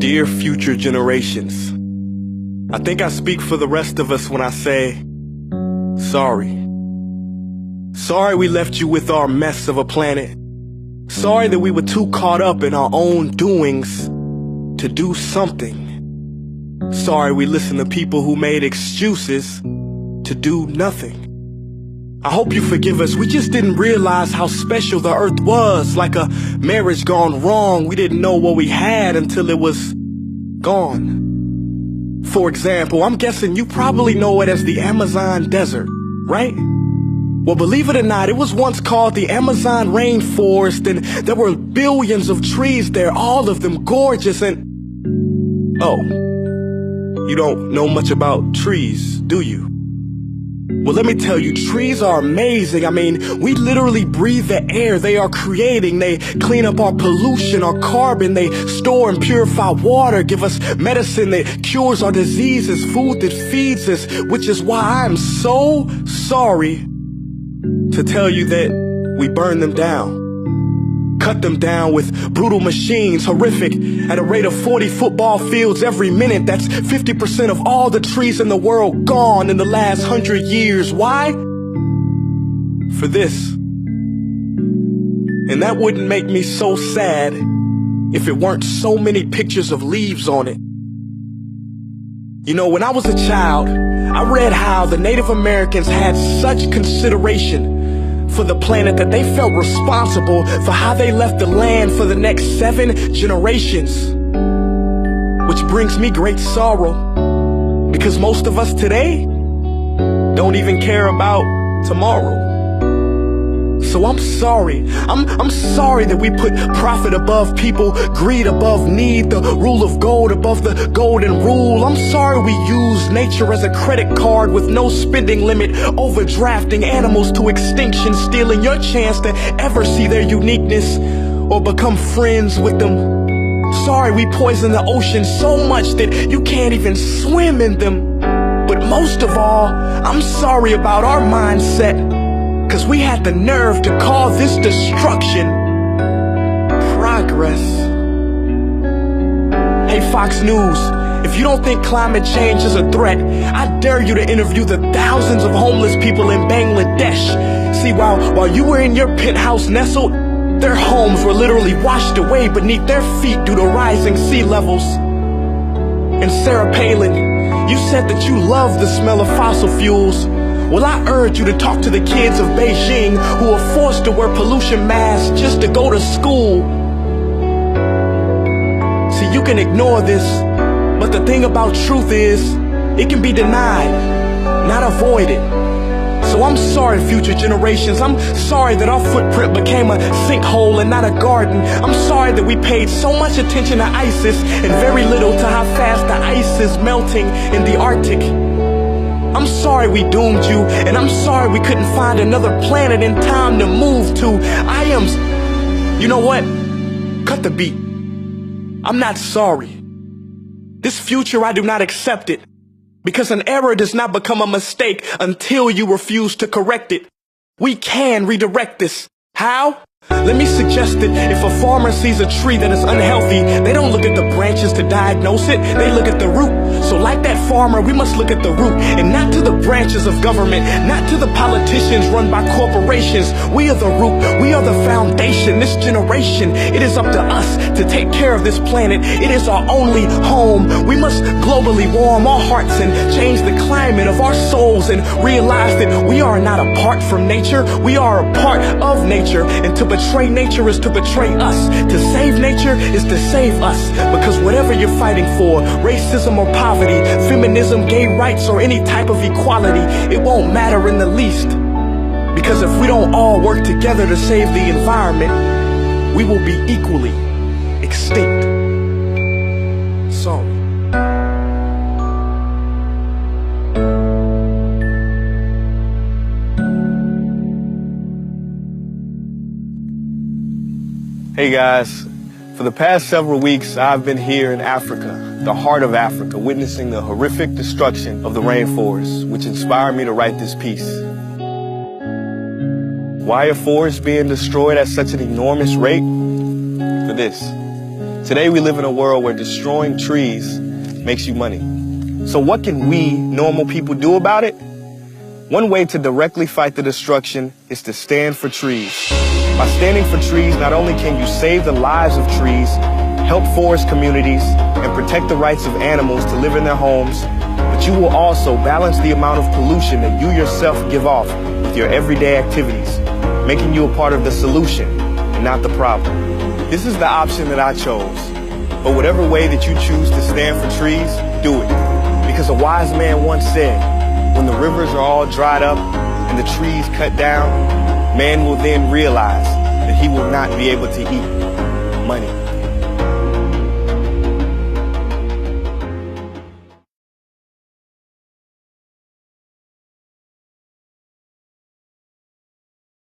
Dear future generations, I think I speak for the rest of us when I say, sorry. Sorry we left you with our mess of a planet. Sorry that we were too caught up in our own doings to do something. Sorry we listened to people who made excuses to do nothing. I hope you forgive us. We just didn't realize how special the earth was. Like a marriage gone wrong, we didn't know what we had until it was gone. For example, I'm guessing you probably know it as the Amazon desert, right? Well, believe it or not, it was once called the Amazon rainforest, and there were billions of trees there, all of them gorgeous. And oh, you don't know much about trees, do you? Well, let me tell you, trees are amazing. I mean, we literally breathe the air they are creating. They clean up our pollution, our carbon. They store and purify water, give us medicine that cures our diseases, food that feeds us, which is why I'm so sorry to tell you that we burn them down. Cut them down with brutal machines, horrific, at a rate of 40 football fields every minute. That's 50% of all the trees in the world gone in the last 100 years. Why? For this. And that wouldn't make me so sad if it weren't so many pictures of leaves on it. You know, when I was a child, I read how the Native Americans had such consideration for the planet that they felt responsible for how they left the land for the next 7 generations. Which brings me great sorrow, because most of us today don't even care about tomorrow. So I'm sorry. I'm sorry that we put profit above people, greed above need, the rule of gold above the golden rule. I'm sorry we use nature as a credit card with no spending limit, overdrafting animals to extinction, stealing your chance to ever see their uniqueness or become friends with them. Sorry we poison the ocean so much that you can't even swim in them. But most of all, I'm sorry about our mindset, 'cause we had the nerve to call this destruction progress. Hey Fox News, if you don't think climate change is a threat, I dare you to interview the thousands of homeless people in Bangladesh. See, while you were in your penthouse nestled, their homes were literally washed away beneath their feet due to rising sea levels. And Sarah Palin, you said that you love the smell of fossil fuels. Well, I urge you to talk to the kids of Beijing who are forced to wear pollution masks just to go to school. See, you can ignore this, but the thing about truth is, it can be denied, not avoided. So I'm sorry, future generations. I'm sorry that our footprint became a sinkhole and not a garden. I'm sorry that we paid so much attention to ISIS and very little to how fast the ice is melting in the Arctic. I'm sorry we doomed you, and I'm sorry we couldn't find another planet in time to move to. You know what? Cut the beat. I'm not sorry. This future, I do not accept it. Because an error does not become a mistake until you refuse to correct it. We can redirect this. How? Let me suggest that if a farmer sees a tree that is unhealthy, they don't look at the branches to diagnose it, they look at the root. So like that farmer, we must look at the root, and not to the branches of government, not to the politicians run by corporations. We are the root, we are the foundation. This generation, it is up to us to take care of this planet. It is our only home. We must globally warm our hearts and change the climate of our souls and realize that we are not apart from nature, we are a part of nature. And to betray nature is to betray us. To save nature is to save us. Because whatever you're fighting for, racism or poverty, feminism, gay rights, or any type of equality, it won't matter in the least. Because if we don't all work together to save the environment, we will be equally extinct. Sorry. Hey guys, for the past several weeks, I've been here in Africa, the heart of Africa, witnessing the horrific destruction of the rainforest, which inspired me to write this piece. Why are forests being destroyed at such an enormous rate? For this. Today we live in a world where destroying trees makes you money. So what can we, normal people, do about it? One way to directly fight the destruction is to stand for trees. By standing for trees, not only can you save the lives of trees, help forest communities, and protect the rights of animals to live in their homes, but you will also balance the amount of pollution that you yourself give off with your everyday activities, making you a part of the solution and not the problem. This is the option that I chose. But whatever way that you choose to stand for trees, do it. Because a wise man once said, when the rivers are all dried up and the trees cut down, man will then realize that he will not be able to eat money.